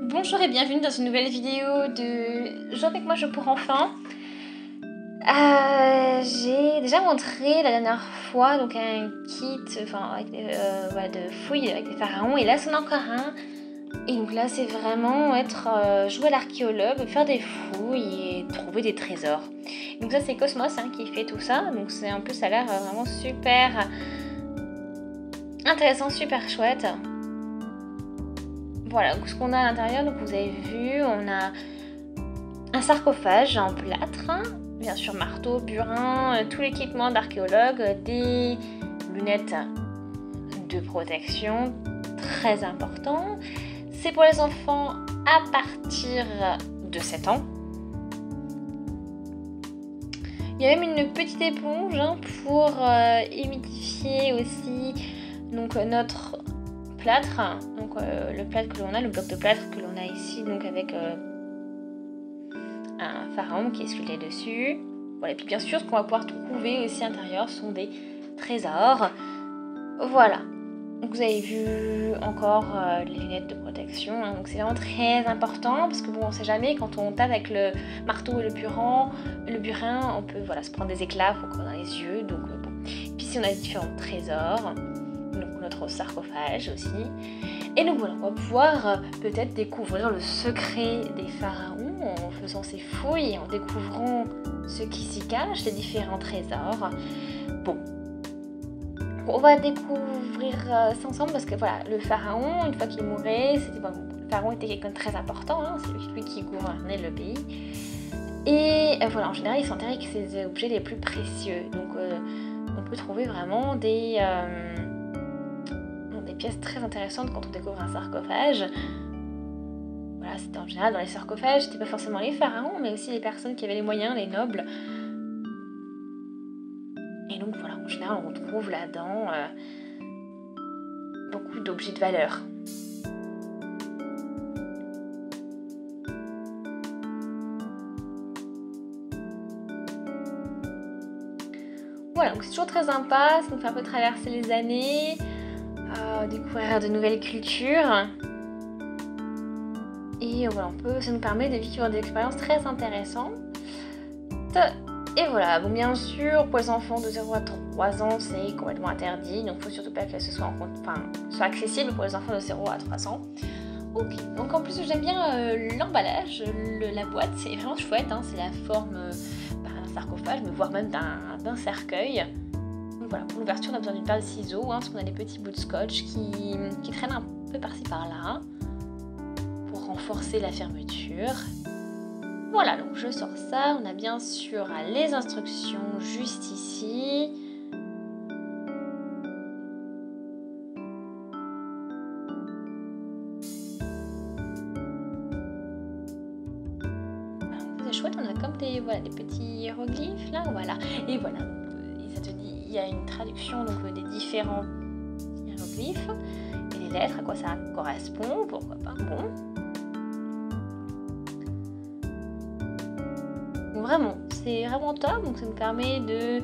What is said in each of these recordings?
Bonjour et bienvenue dans une nouvelle vidéo de Joue avec moi, je pour enfants. J'ai déjà montré la dernière fois donc un kit avec de fouilles avec des pharaons, et là c'en est encore un. Et donc là c'est vraiment jouer à l'archéologue, faire des fouilles et trouver des trésors. Donc ça c'est Cosmos qui fait tout ça, donc c'est un peu, ça a l'air vraiment super intéressant, super chouette. Voilà, donc ce qu'on a à l'intérieur, donc vous avez vu, on a un sarcophage en plâtre, bien sûr marteau, burin, tout l'équipement d'archéologue, des lunettes de protection, très important. C'est pour les enfants à partir de 7 ans. Il y a même une petite éponge pour humidifier aussi donc, notre plâtre, donc le plâtre que l'on a, le bloc de plâtre que l'on a ici, donc avec un pharaon qui est sculpté dessus. Voilà, et puis bien sûr ce qu'on va pouvoir trouver aussi à l'intérieur sont des trésors. Voilà, donc vous avez vu encore les lunettes de protection, donc c'est vraiment très important parce que bon, on sait jamais, quand on tape avec le marteau et le burin, on peut se prendre des éclats dans les yeux, donc bon. Puis ici on a différents trésors, donc notre sarcophage aussi. Et donc voilà, on va pouvoir peut-être découvrir le secret des pharaons en faisant ces fouilles et en découvrant ce qui s'y cache, les différents trésors. Bon, on va découvrir ça ensemble parce que voilà, le pharaon, une fois qu'il mourait, le pharaon était quelqu'un de très important, c'est lui qui gouvernait le pays. Et voilà, en général, il s'enterrait avec ses objets les plus précieux. Donc on peut trouver vraiment des pièces très intéressantes quand on découvre un sarcophage. Voilà, c'était en général dans les sarcophages, c'était pas forcément les pharaons, mais aussi les personnes qui avaient les moyens, les nobles. Et donc voilà, en général, on retrouve là-dedans beaucoup d'objets de valeur. Voilà, donc c'est toujours très sympa, ça nous fait un peu traverser les années, découvrir de nouvelles cultures. Et voilà, ça nous permet de vivre des expériences très intéressantes. Et voilà, bon, bien sûr, pour les enfants de 0 à 3 ans, c'est complètement interdit. Donc il ne faut surtout pas que ce soit accessible pour les enfants de 0 à 3 ans. Ok, donc en plus j'aime bien l'emballage, la boîte, c'est vraiment chouette, c'est la forme d'un sarcophage, mais voire même d'un cercueil. Donc voilà, pour l'ouverture on a besoin d'une paire de ciseaux, parce qu'on a des petits bouts de scotch qui traînent un peu par-ci par-là pour renforcer la fermeture. Voilà, donc je sors ça, on a bien sûr les instructions juste ici. C'est chouette, on a comme des petits hiéroglyphes là, voilà. Et voilà, ça te dit, il y a une traduction donc, des différents hiéroglyphes et les lettres, à quoi ça correspond, pourquoi pas, bon. Vraiment, c'est vraiment top, donc ça nous permet de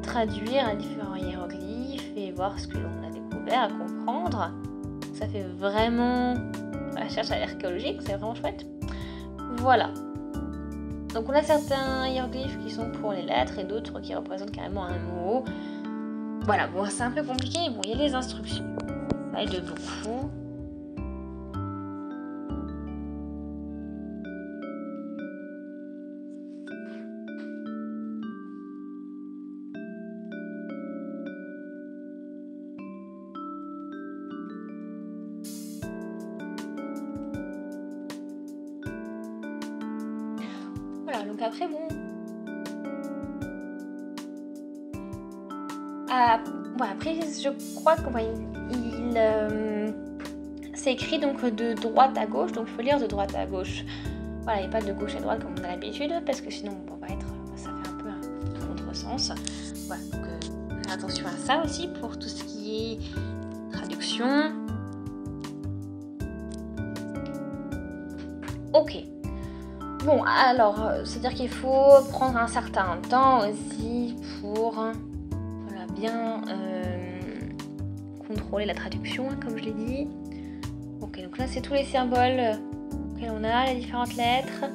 traduire différents hiéroglyphes et voir ce que l'on a découvert, à comprendre. Ça fait vraiment la recherche archéologique, c'est vraiment chouette. Voilà. Donc on a certains hiéroglyphes qui sont pour les lettres et d'autres qui représentent carrément un mot. Voilà, bon c'est un peu compliqué, bon il y a les instructions, ça aide beaucoup. Voilà, donc après bon. Après je crois que c'est écrit donc de droite à gauche, donc il faut lire de droite à gauche. Voilà, il n'y a pas de gauche à droite comme on a l'habitude, parce que sinon ça fait un peu un contresens. Voilà, donc faire attention à ça aussi pour tout ce qui est traduction. Ok. Bon, alors, c'est-à-dire qu'il faut prendre un certain temps aussi pour bien contrôler la traduction, comme je l'ai dit. Ok, donc là, c'est tous les symboles que l'on a, les différentes lettres.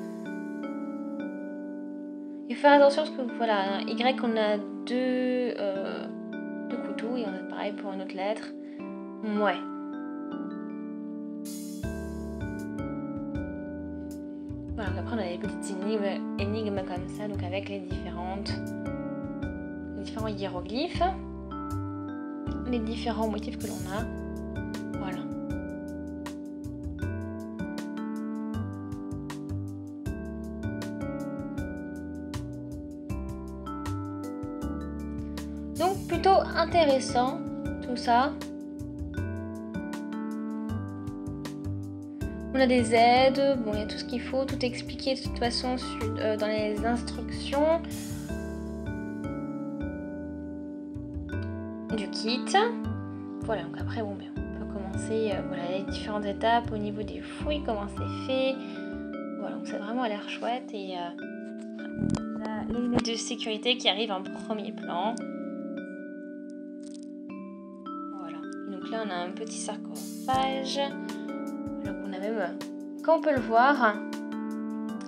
Il faut faire attention parce que voilà, Y, on a deux couteaux et on a pareil pour une autre lettre. Ouais. Voilà, après on a des petites énigmes comme ça, donc avec les différents hiéroglyphes, les différents motifs que l'on a. Voilà. Donc plutôt intéressant tout ça. On a des aides, bon il y a tout ce qu'il faut, tout expliqué de toute façon dans les instructions du kit. Voilà, donc après bon, on peut commencer voilà, les différentes étapes au niveau des fouilles, comment c'est fait. Voilà, donc ça a vraiment l'air chouette et les lunettes de sécurité qui arrivent en premier plan. Voilà, donc là on a un petit sarcophage. Donc on a même, comme on peut le voir,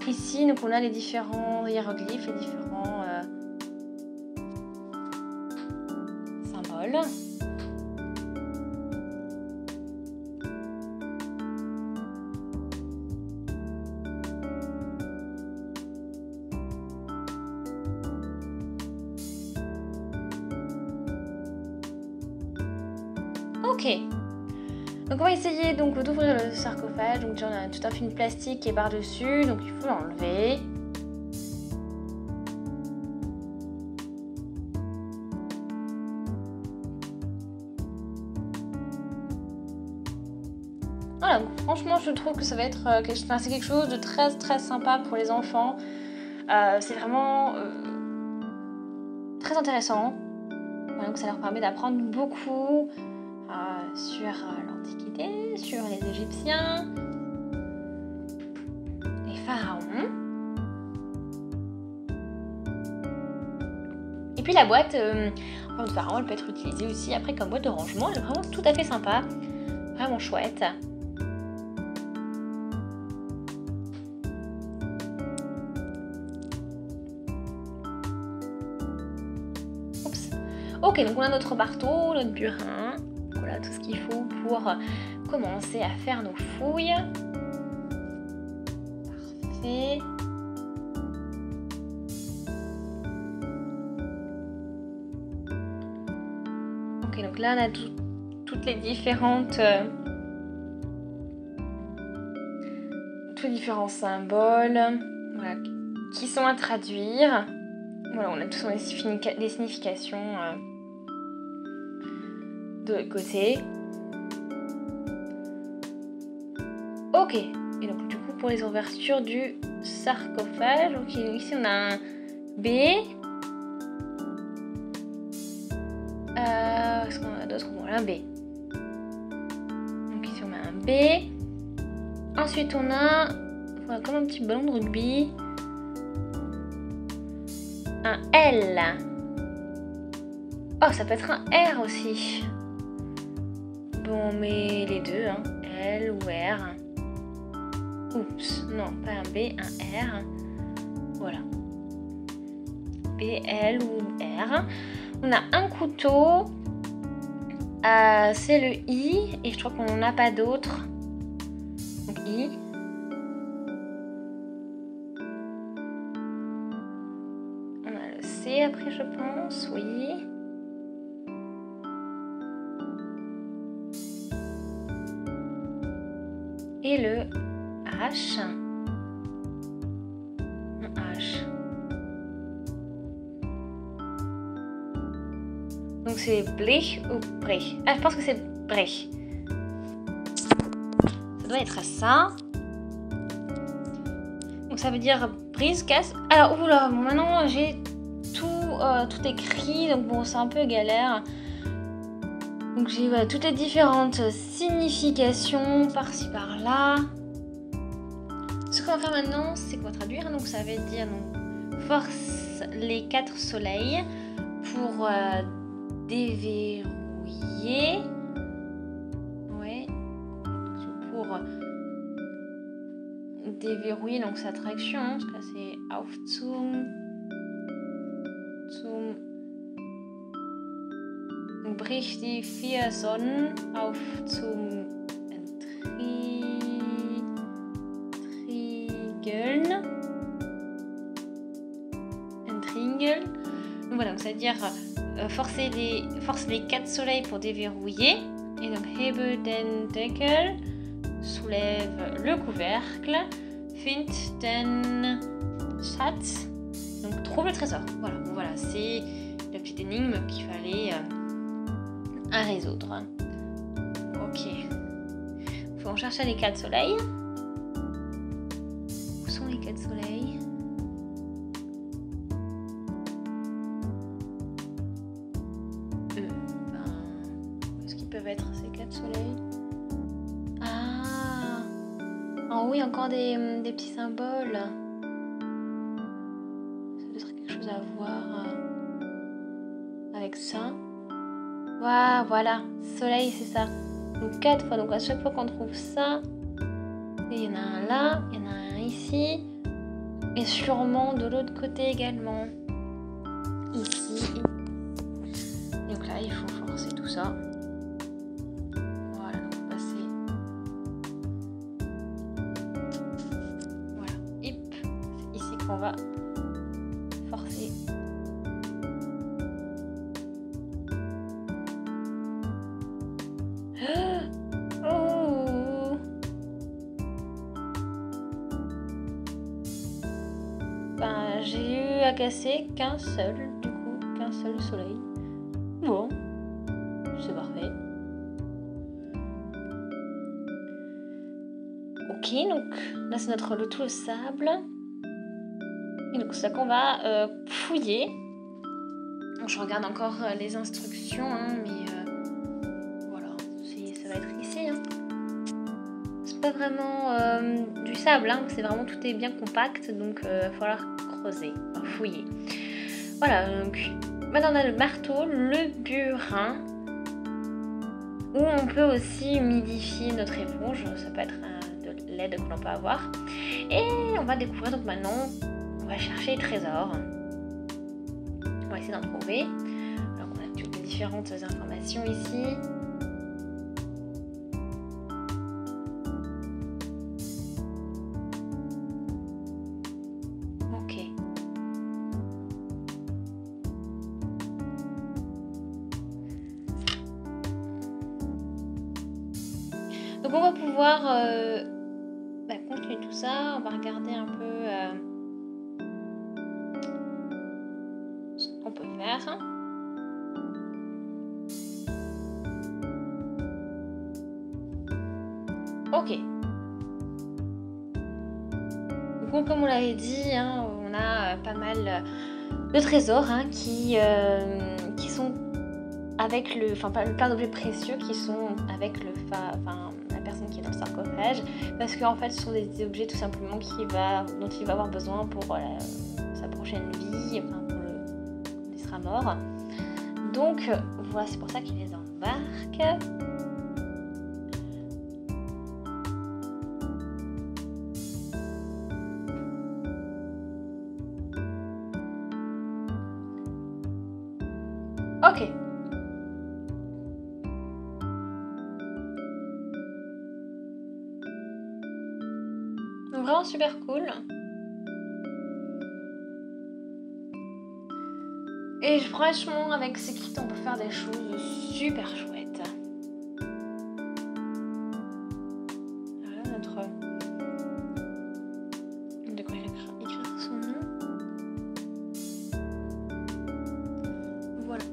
ici donc on a les différents hiéroglyphes, les différents symboles. Ok. Donc on va essayer donc d'ouvrir le sarcophage. Donc déjà on a tout un film plastique qui est par-dessus, donc il faut l'enlever. Voilà, donc franchement je trouve que ça va être c'est quelque chose de très très sympa pour les enfants. C'est vraiment très intéressant. Voilà, donc ça leur permet d'apprendre beaucoup sur l'Antiquité, sur les Égyptiens, les pharaons. Et puis la boîte de pharaon, elle peut être utilisée aussi après comme boîte de rangement. Elle est vraiment tout à fait sympa, vraiment chouette. Oups. Ok, donc on a notre marteau, notre burin. Voilà tout ce qu'il faut pour commencer à faire nos fouilles. Parfait. Ok, donc là on a toutes les différentes tous les différents symboles voilà, qui sont à traduire. Voilà, on a tous les significations de l'autre côté. Ok, et donc du coup pour les ouvertures du sarcophage, ok, ici on a un B. Est-ce qu'on a d'autres? Voilà, un B. Donc ici on a un B. Ensuite on a voilà, comme un petit ballon de rugby. Un L. Oh, ça peut être un R aussi. Bon, on met les deux, hein. L ou R. Oups, non, pas un B, un R. Voilà. B, L ou R. On a un couteau. C'est le I. Et je crois qu'on n'en a pas d'autre. Donc I. On a le C après, je pense. Oui. Et le H. Un H. Donc c'est Blech ou Brech. Ah, je pense que c'est Brech. Ça doit être ça. Donc ça veut dire brise, casse. Alors, oula, bon, maintenant j'ai tout écrit. Donc bon, c'est un peu galère. Donc j'ai voilà, toutes les différentes significations par-ci par-là. Ce qu'on va faire maintenant, c'est qu'on va traduire. Donc ça veut dire donc, force les 4 soleils pour déverrouiller. Ouais. Pour pour déverrouiller donc sa traction. Hein, parce que c'est auf zum brich die 4 Sonnen auf zum Entriegeln. Donc voilà, donc c'est-à-dire force les 4 soleils pour déverrouiller. Et donc hebe den Deckel, soulève le couvercle, find den Schatz, donc trouve le trésor. Voilà, bon, voilà, c'est la petite énigme qu'il fallait à résoudre. Ok. Faut en chercher les 4 soleils. Où sont les 4 soleils? Où est-ce qu'ils peuvent être ces 4 soleils? Ah! Oh oui, encore des petits symboles. Ça doit être quelque chose à voir avec ça. Waouh, voilà, soleil, c'est ça. Donc 4 fois, donc à chaque fois qu'on trouve ça, il y en a un là, il y en a un ici, et sûrement de l'autre côté également. Ici. Donc là, il faut forcer tout ça. Voilà, donc passer. Voilà, hip, c'est ici qu'on va forcer. Oh. Ben, j'ai eu à casser qu'un seul, du coup, qu'un seul soleil. Bon, c'est parfait. Ok, donc là c'est le tout le sable. Et donc c'est ça qu'on va fouiller. Donc, je regarde encore les instructions, hein, mais voilà, ça va être ici. Hein. C'est pas vraiment du sable, hein, c'est vraiment tout est bien compact, donc il va falloir creuser, enfin, fouiller. Voilà, donc maintenant on a le marteau, le burin, où on peut aussi humidifier notre éponge, ça peut être de l'aide que l'on peut avoir. Et on va découvrir donc maintenant, on va chercher les trésors. On va essayer d'en trouver. Alors on a toutes les différentes informations ici. Ok. Donc on va pouvoir continuer tout ça. On va regarder un peu ce qu'on peut faire. Ok. Donc comme on l'avait dit, hein, on a pas mal de trésors hein, qui sont avec plein d'objets précieux qui sont avec la personne qui est dans le sarcophage, parce qu'en fait ce sont des objets tout simplement dont il va avoir besoin pour sa prochaine vie, quand il sera mort. Donc voilà, c'est pour ça qu'il les embarque. Ok. Donc vraiment super cool. Et franchement, avec ces kits, on peut faire des choses super chouettes. Voilà notre... De quoi écrire son nom. Voilà.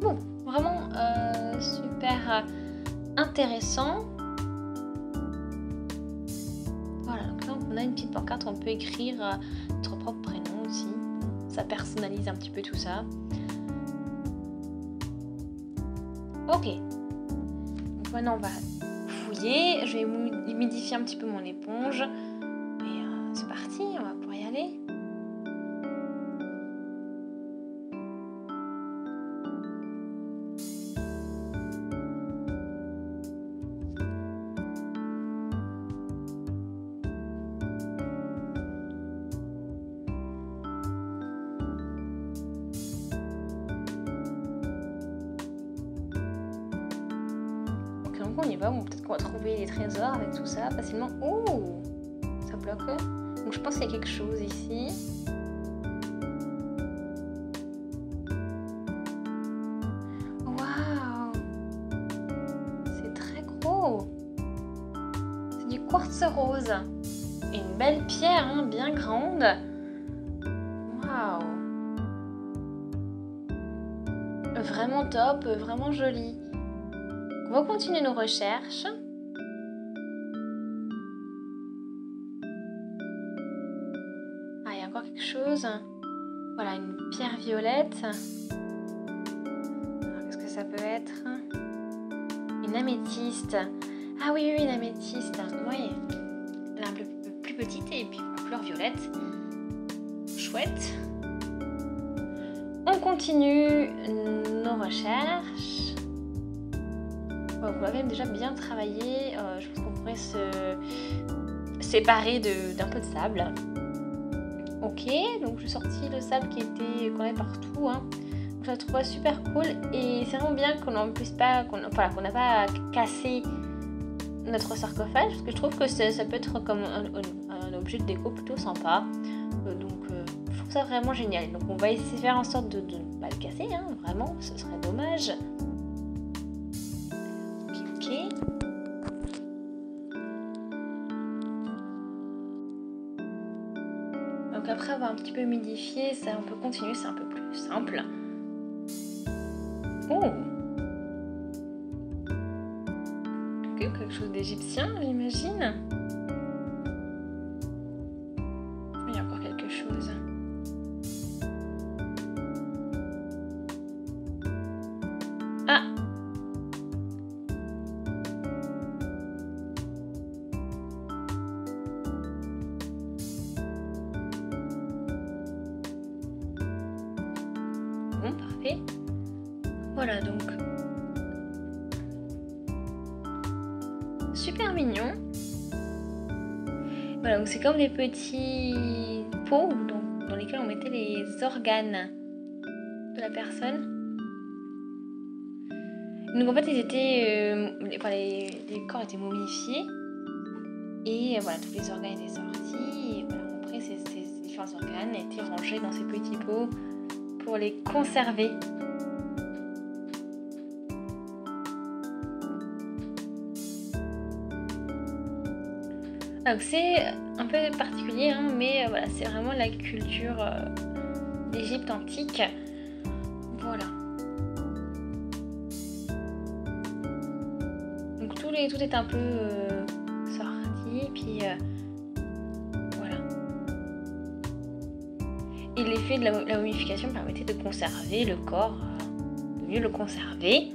Bon, vraiment super intéressant. Voilà, donc là on a une petite pancarte où on peut écrire notre propre prénom aussi. Ça personnalise un petit peu tout ça. Ok. Donc maintenant on va fouiller. Je vais humidifier un petit peu mon éponge. Et c'est parti, on va pouvoir y aller. Donc on y va, bon, peut-être qu'on va trouver des trésors avec tout ça facilement. Oh, ça bloque. Donc je pense qu'il y a quelque chose ici. Waouh, c'est très gros. C'est du quartz rose. Et une belle pierre, hein, bien grande. Waouh. Vraiment top, vraiment joli. On va continuer nos recherches. Ah, il y a encore quelque chose. Voilà, une pierre violette. Qu'est-ce que ça peut être? Une améthyste. Ah oui, oui, une améthyste. Oui. Elle est un peu plus petite et puis couleur violette. Chouette. On continue nos recherches. On va quand même déjà bien travailler. Je pense qu'on pourrait se séparer d'un peu de sable. Ok, donc j'ai sorti le sable qu'on avait partout. Hein. Je la trouve super cool et c'est vraiment bien qu'on n'en puisse pas, qu'on n'a pas cassé notre sarcophage parce que je trouve que ça peut être comme un objet de déco plutôt sympa. Donc je trouve ça vraiment génial. Donc on va essayer de faire en sorte de ne pas le casser, hein, vraiment, ce serait dommage. Ok. Donc après avoir un petit peu humidifié, ça on peut continuer, c'est un peu plus simple. Oh, ok, quelque chose d'égyptien, j'imagine. Il y a encore quelque chose. Ah! Bon, parfait. Voilà donc. Super mignon. Voilà, donc c'est comme des petits pots dans lesquels on mettait les organes de la personne. Donc en fait, ils étaient, les corps étaient momifiés et voilà, tous les organes étaient sortis. Et voilà, après, ces différents organes étaient rangés dans ces petits pots pour les conserver. Donc c'est un peu particulier, hein, mais voilà, c'est vraiment la culture d'Égypte antique. Voilà. Donc tout est un peu sorti, puis voilà. Et l'effet de la momification permettait de conserver le corps, de mieux le conserver,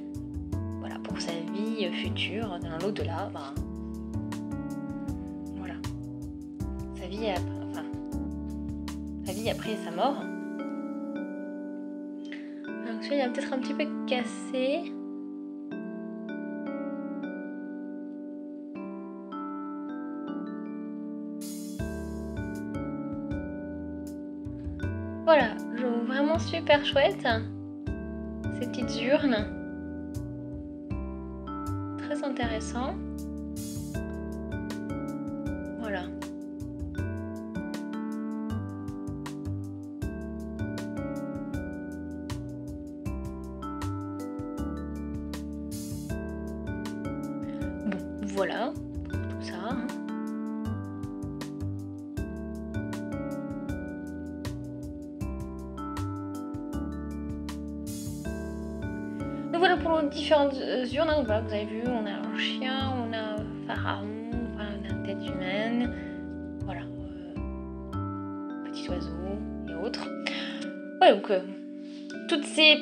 voilà, pour sa vie future dans l'au-delà. Voilà, sa vie après sa mort. Donc celui-là, il a peut-être un petit peu cassé. Voilà, je trouve vraiment super chouette ces petites urnes. Très intéressant. Voilà. Bon, voilà pour tout ça. Hein. Donc voilà pour les différentes urnes. Donc voilà, vous avez vu, on a un chien, on a un pharaon, enfin, on a une tête humaine, voilà, petit oiseau et autres. Ouais, donc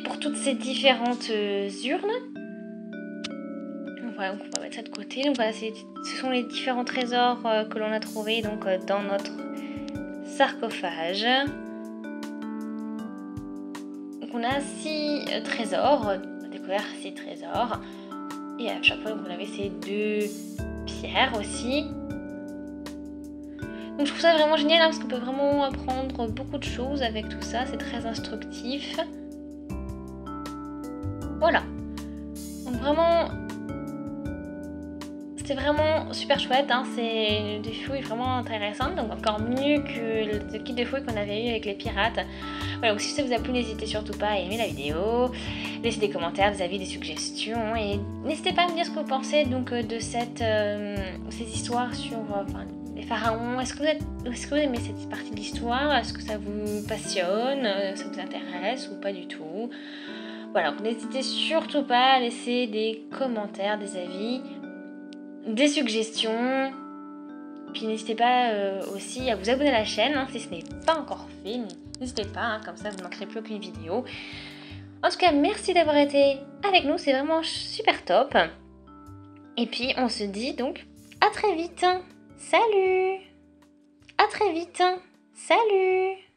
pour toutes ces différentes urnes. voilà, donc on va mettre ça de côté. Donc voilà, ce sont les différents trésors que l'on a trouvés donc, dans notre sarcophage. Donc on a 6 trésors, on a découvert 6 trésors. Et à chaque fois, vous avez ces 2 pierres aussi. Donc je trouve ça vraiment génial, hein, parce qu'on peut vraiment apprendre beaucoup de choses avec tout ça. C'est très instructif. Voilà. Donc vraiment, c'était vraiment super chouette. Hein. C'est des fouilles vraiment intéressantes. Donc encore mieux que le kit de fouilles qu'on avait eu avec les pirates. Voilà, donc si ça vous a plu, n'hésitez surtout pas à aimer la vidéo. Laissez des commentaires, des avis, des suggestions. Et n'hésitez pas à me dire ce que vous pensez donc, de ces histoires sur les pharaons. Est-ce que vous aimez cette partie de l'histoire? Est-ce que ça vous passionne? Ça vous intéresse ou pas du tout? Voilà, donc n'hésitez surtout pas à laisser des commentaires, des avis, des suggestions. Puis n'hésitez pas aussi à vous abonner à la chaîne hein, si ce n'est pas encore fait. N'hésitez pas, hein, comme ça vous ne manquerez plus aucune vidéo. En tout cas, merci d'avoir été avec nous, c'est vraiment super top. Et puis on se dit donc à très vite. Salut! À très vite. Salut!